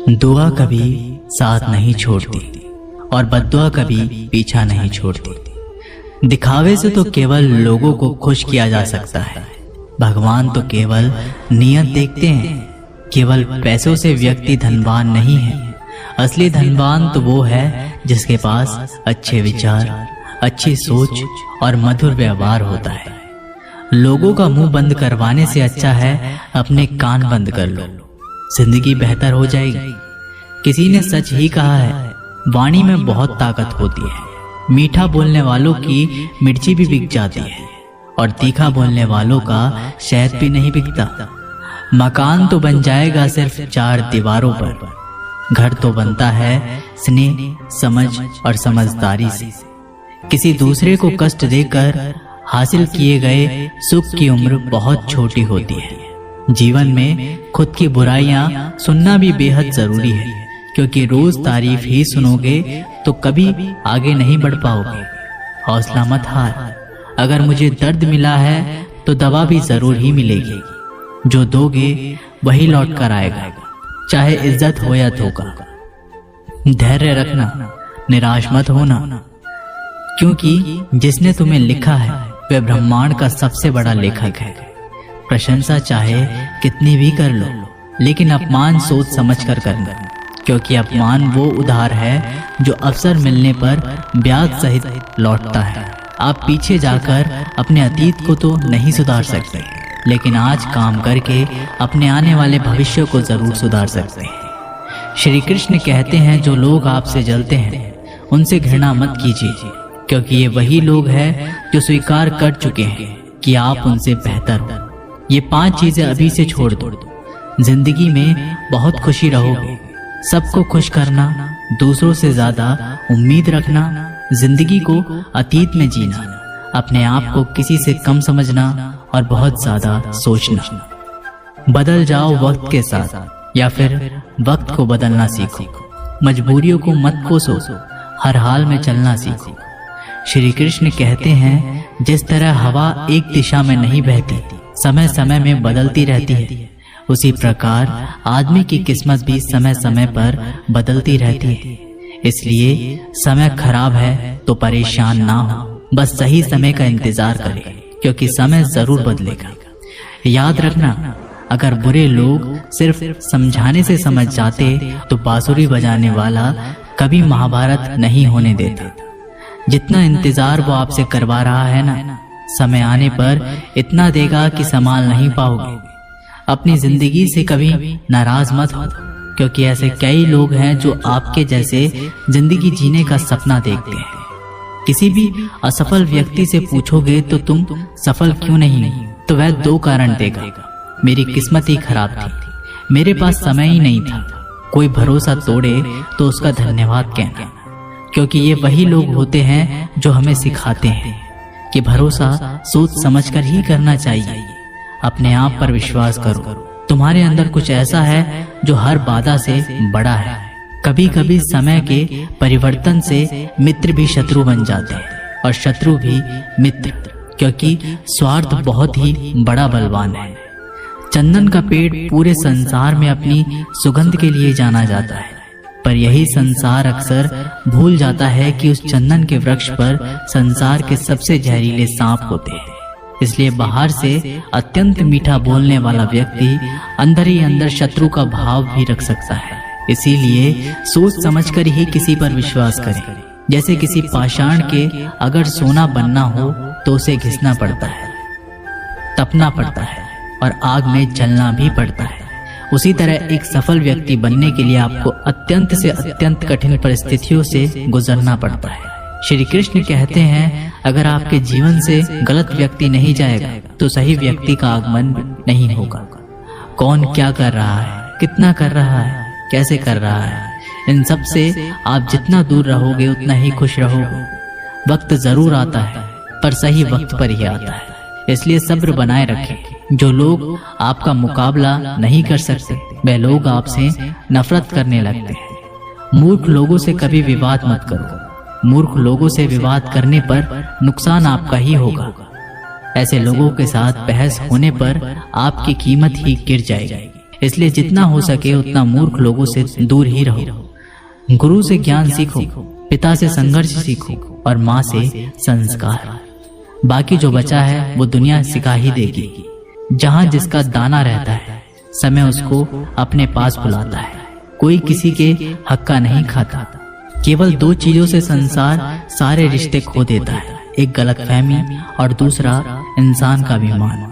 दुआ कभी साथ नहीं छोड़ती और बद्दुआ कभी पीछा नहीं छोड़ती। दिखावे से तो केवल लोगों को खुश किया जा सकता है। भगवान तो केवल नियत देखते हैं। केवल पैसों से व्यक्ति धनवान नहीं है। असली धनवान तो वो है जिसके पास अच्छे विचार, अच्छी सोच और मधुर व्यवहार होता है। लोगों का मुंह बंद करवाने से अच्छा है अपने कान बंद कर लो, जिंदगी बेहतर हो जाएगी। किसी ने सच ही कहा है, वाणी में बहुत ताकत होती है। मीठा बोलने वालों की मिर्ची भी बिक जाती है और तीखा बोलने वालों का शहद भी नहीं बिकता। मकान तो बन जाएगा सिर्फ 4 दीवारों पर, घर तो बनता है स्नेह, समझ और समझदारी से। किसी दूसरे को कष्ट देकर हासिल किए गए सुख की उम्र बहुत छोटी होती है। जीवन में खुद की बुराइयां सुनना भी बेहद जरूरी है, क्योंकि रोज तारीफ ही सुनोगे तो कभी आगे नहीं बढ़ पाओगे। हौसला मत हार। अगर मुझे दर्द मिला है तो दवा भी जरूर ही मिलेगी। जो दोगे वही लौट कर आएगा, चाहे इज्जत हो या धोखा। धैर्य रखना, निराश मत होना, क्योंकि जिसने तुम्हें लिखा है वह ब्रह्मांड का सबसे बड़ा लेखक है। प्रशंसा चाहे कितनी भी कर लो, लेकिन अपमान सोच समझ कर करना, क्योंकि अपमान वो उधार है जो अवसर मिलने पर ब्याज सहित लौटता है। आप पीछे जाकर अपने अतीत को तो नहीं सुधार सकते, लेकिन आज काम करके अपने आने वाले भविष्य को जरूर सुधार सकते हैं। श्री कृष्ण कहते हैं, जो लोग आपसे जलते हैं उनसे घृणा मत कीजिए, क्योंकि ये वही लोग हैं जो स्वीकार कर चुके हैं कि आप उनसे बेहतर हो। ये 5 चीजें अभी से छोड़ दो। जिंदगी में बहुत खुशी रहोगे। सबको खुश करना, दूसरों से ज्यादा उम्मीद रखना, जिंदगी को अतीत में जीना, अपने आप को किसी से कम समझना और बहुत ज्यादा सोचना। बदल जाओ वक्त के साथ, या फिर वक्त को बदलना सीखो। मजबूरियों को मत कोसो, हर हाल में चलना सीखो। श्री कृष्ण कहते हैं, जिस तरह हवा एक दिशा में नहीं बहती, समय समय में बदलती रहती है, उसी प्रकार आदमी की किस्मत भी समय समय पर बदलती रहती है। इसलिए समय खराब है तो परेशान ना हो, बस सही समय का इंतजार करें, क्योंकि समय जरूर बदलेगा। याद रखना, अगर बुरे लोग सिर्फ समझाने से समझ जाते तो बांसुरी बजाने वाला कभी महाभारत नहीं होने देता। जितना इंतजार वो आपसे करवा रहा है ना, समय आने पर इतना देगा कि संभाल नहीं पाओगे। अपनी जिंदगी से कभी नाराज मत हो, क्योंकि ऐसे कई लोग हैं जो आपके जैसे जिंदगी जीने का सपना देखते हैं। किसी भी असफल व्यक्ति से पूछोगे तो तुम सफल क्यों नहीं, तो वह 2 कारण देगा। मेरी किस्मत ही खराब थी, मेरे पास समय ही नहीं था। कोई भरोसा तोड़े तो उसका धन्यवाद कहना, क्योंकि ये वही लोग होते हैं जो हमें सिखाते हैं कि भरोसा सोच समझकर ही करना चाहिए। अपने आप पर विश्वास करो। तुम्हारे अंदर कुछ ऐसा है जो हर बाधा से बड़ा है। कभी कभी समय के परिवर्तन से मित्र भी शत्रु बन जाते हैं और शत्रु भी मित्र, क्योंकि स्वार्थ बहुत ही बड़ा बलवान है। चंदन का पेड़ पूरे संसार में अपनी सुगंध के लिए जाना जाता है, पर यही संसार अक्सर भूल जाता है कि उस चंदन के वृक्ष पर संसार के सबसे जहरीले सांप होते हैं। इसलिए बाहर से अत्यंत मीठा बोलने वाला व्यक्ति अंदर ही अंदर शत्रु का भाव भी रख सकता है। इसीलिए सोच समझकर ही किसी पर विश्वास करें। जैसे किसी पाषाण के अगर सोना बनना हो तो उसे घिसना पड़ता है, तपना पड़ता है और आग में जलना भी पड़ता है। उसी तरह एक सफल व्यक्ति बनने के लिए आपको अत्यंत से अत्यंत कठिन परिस्थितियों से गुजरना पड़ता है। श्री कृष्ण कहते हैं, अगर आपके जीवन से गलत व्यक्ति नहीं जाएगा तो सही व्यक्ति का आगमन नहीं होगा। कौन क्या कर रहा है, कितना कर रहा है, कैसे कर रहा है, इन सब से आप जितना दूर रहोगे उतना ही खुश रहोगे। वक्त जरूर आता है, पर सही वक्त पर ही आता है। इसलिए सब्र बनाए रखें। जो लोग आपका मुकाबला नहीं कर सकते वह लोग आपसे नफरत करने लगते हैं। मूर्ख लोगों से कभी विवाद मत करो। मूर्ख लोगों से विवाद करने पर नुकसान आपका ही होगा। ऐसे लोगों के साथ बहस होने पर आपकी कीमत ही गिर जाएगी। इसलिए जितना हो सके उतना मूर्ख लोगों से दूर ही रहो। गुरु से ज्ञान सीखो, पिता से संघर्ष सीखो और माँ से संस्कार। बाकी जो बचा है वो दुनिया सिखा ही देगी। जहाँ जिसका दाना रहता है समय उसको अपने पास बुलाता है। कोई किसी के हक का नहीं खाता। केवल दो चीजों से संसार सारे रिश्ते खो देता है, एक गलतफहमी और दूसरा इंसान का अभिमान।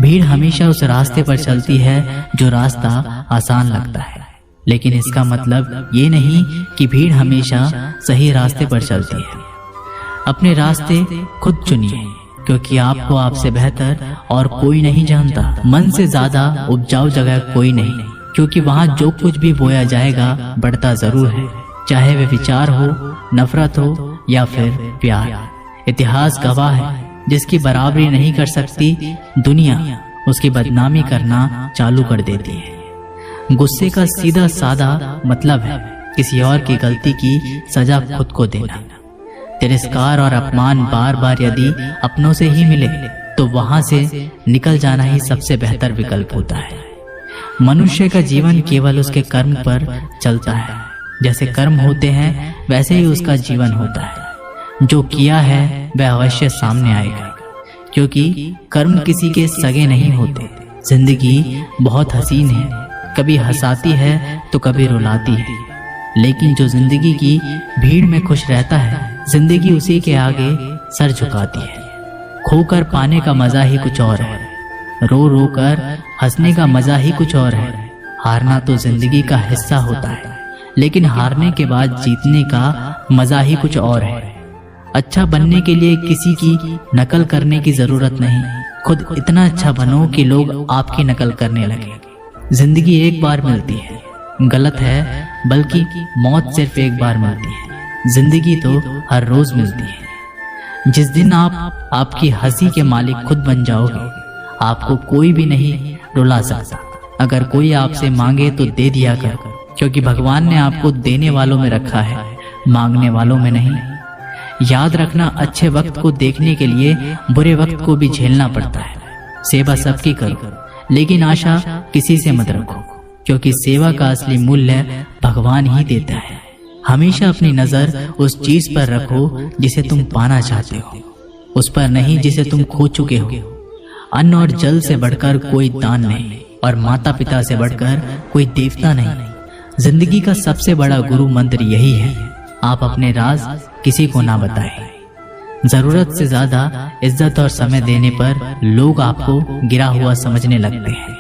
भीड़ हमेशा उस रास्ते पर चलती है जो रास्ता आसान लगता है, लेकिन इसका मतलब ये नहीं कि भीड़ हमेशा सही रास्ते पर चलती है। अपने रास्ते खुद चुनिए, क्योंकि आपको आपसे बेहतर और कोई नहीं जानता। मन से ज्यादा उपजाऊ जगह कोई नहीं, क्योंकि वहाँ जो कुछ भी बोया जाएगा बढ़ता जरूर है, चाहे वे विचार हो, नफरत हो या फिर प्यार। इतिहास गवाह है, जिसकी बराबरी नहीं कर सकती दुनिया उसकी बदनामी करना चालू कर देती है। गुस्से का सीधा सादा मतलब है किसी और की गलती की सजा खुद को देना। तिरस्कार और अपमान बार बार यदि अपनों से ही मिले तो वहां से निकल जाना ही सबसे बेहतर विकल्प होता है। मनुष्य का जीवन केवल उसके कर्म पर चलता है। जैसे कर्म होते हैं वैसे ही उसका जीवन होता है। जो किया है वह अवश्य सामने आएगा, क्योंकि कर्म किसी के सगे नहीं होते। जिंदगी बहुत हसीन है, कभी हंसाती है तो कभी रुलाती है, लेकिन जो जिंदगी की भीड़ में खुश रहता है जिंदगी उसी के आगे सर झुकाती है। खोकर पाने का मजा ही कुछ और है, रो रो कर हंसने का मजा ही कुछ और है। हारना तो जिंदगी का हिस्सा होता है, लेकिन हारने के बाद जीतने का मजा ही कुछ और है। अच्छा बनने के लिए किसी की नकल करने की जरूरत नहीं, खुद इतना अच्छा बनो कि लोग आपकी नकल करने लगे। जिंदगी एक बार मिलती है, गलत है, बल्कि मौत सिर्फ एक बार मिलती है। जिंदगी तो हर रोज मिलती है। जिस दिन आप आपकी हंसी के मालिक खुद बन जाओगे, आपको कोई भी नहीं रुला सकता। अगर कोई आपसे मांगे तो दे दिया कर, क्योंकि भगवान ने आपको देने वालों में रखा है, मांगने वालों में नहीं। याद रखना, अच्छे वक्त को देखने के लिए बुरे वक्त को भी झेलना पड़ता है। सेवा सबकी करो, लेकिन आशा किसी से मत रखो, क्योंकि सेवा का असली मूल्य भगवान ही देता है। हमेशा अपनी नजर उस चीज पर रखो जिसे तुम पाना चाहते हो, उस पर नहीं जिसे तुम खो चुके हो। अन्न और जल से बढ़कर कोई दान नहीं, और माता पिता से बढ़कर कोई देवता नहीं। जिंदगी का सबसे बड़ा गुरु मंत्र यही है, आप अपने राज किसी को ना बताएं। जरूरत से ज्यादा इज्जत और समय देने पर लोग आपको गिरा हुआ समझने लगते हैं।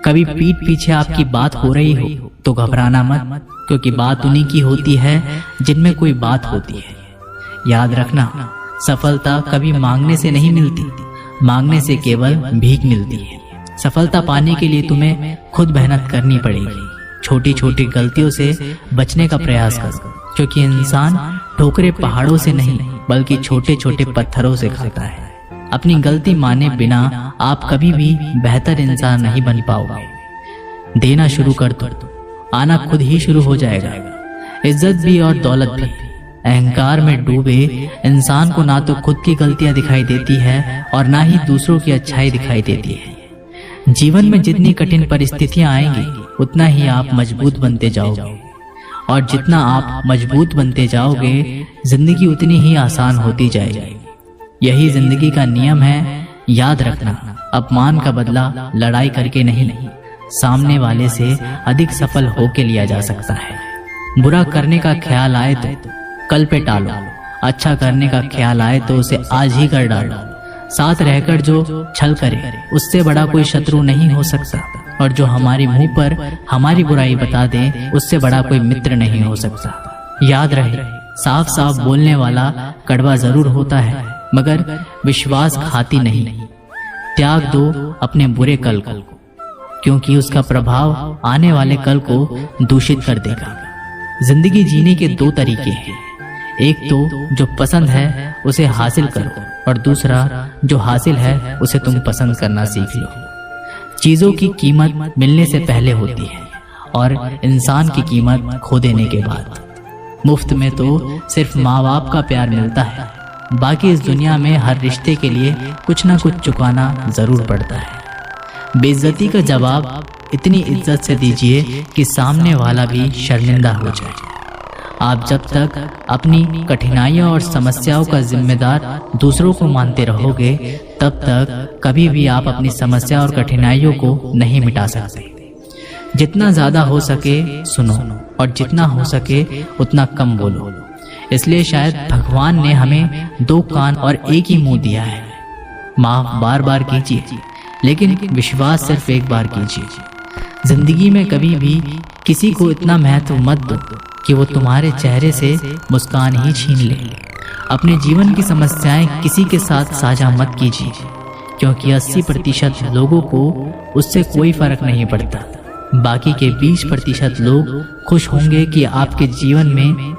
कभी पीठ पीछे आपकी बात हो रही हो तो घबराना मत, क्योंकि बात उन्हीं की होती है जिनमें कोई बात होती है। याद रखना, सफलता कभी मांगने से नहीं मिलती, मांगने से केवल भीख मिलती है। सफलता पाने के लिए तुम्हें खुद मेहनत करनी पड़ेगी। छोटी छोटी गलतियों से बचने का प्रयास करो, क्योंकि इंसान ठोकरे पहाड़ों से नहीं बल्कि छोटे छोटे पत्थरों से खाता है। अपनी गलती माने बिना आप कभी भी बेहतर इंसान नहीं बन पाओगे। देना शुरू कर दो, आना खुद ही शुरू हो जाएगा। इज्जत भी और दौलत भी। अहंकार में डूबे इंसान को ना तो खुद की गलतियां दिखाई देती है और ना ही दूसरों की अच्छाई दिखाई देती है। जीवन में जितनी कठिन परिस्थितियां आएंगी उतना ही आप मजबूत बनते जाओगे, और जितना आप मजबूत बनते जाओगे जिंदगी उतनी ही आसान होती जाएगी। यही जिंदगी का नियम है। याद रखना, अपमान का बदला लड़ाई करके नहीं, सामने वाले से अधिक सफल होके लिया जा सकता है। बुरा करने का ख्याल आए तो कल पे टालो, अच्छा करने का ख्याल आए तो उसे आज ही कर डालो। साथ रहकर जो छल करे उससे बड़ा कोई शत्रु नहीं हो सकता, और जो हमारे मुंह पर हमारी बुराई बता दे उससे बड़ा कोई मित्र नहीं हो सकता। याद रहे, साफ साफ बोलने वाला कड़वा जरूर होता है, मगर विश्वास घाती नहीं। त्याग दो अपने बुरे कल को, क्योंकि उसका प्रभाव आने वाले कल को दूषित कर देगा। जिंदगी जीने के दो तरीके हैं, एक तो जो पसंद है उसे हासिल करो, और दूसरा जो हासिल है उसे तुम पसंद करना सीख लो। चीजों की कीमत मिलने से पहले होती है, और इंसान की कीमत खो देने के बाद। मुफ्त में तो सिर्फ माँ बाप का प्यार मिलता है, बाकी इस दुनिया में हर रिश्ते के लिए कुछ ना कुछ चुकाना जरूर पड़ता है। बेइज्जती का जवाब इतनी इज्जत से दीजिए कि सामने वाला भी शर्मिंदा हो जाए। आप जब तक अपनी कठिनाइयों और समस्याओं का जिम्मेदार दूसरों को मानते रहोगे, तब तक कभी भी आप अपनी समस्या और कठिनाइयों को नहीं मिटा सकते। जितना ज़्यादा हो सके सुनो और जितना हो सके उतना कम बोलो। इसलिए शायद भगवान ने हमें 2 कान और एक ही मुंह दिया है। माफ बार बार कीजिए, लेकिन विश्वास सिर्फ एक बार कीजिए। जिंदगी में कभी भी किसी को इतना महत्व मत दो कि वो तुम्हारे चेहरे से मुस्कान ही छीन ले। अपने जीवन की समस्याएं किसी के साथ साझा मत कीजिए, क्योंकि 80% लोगों को उससे कोई फर्क नहीं पड़ता। बाकी के 20% लोग खुश होंगे कि आपके जीवन में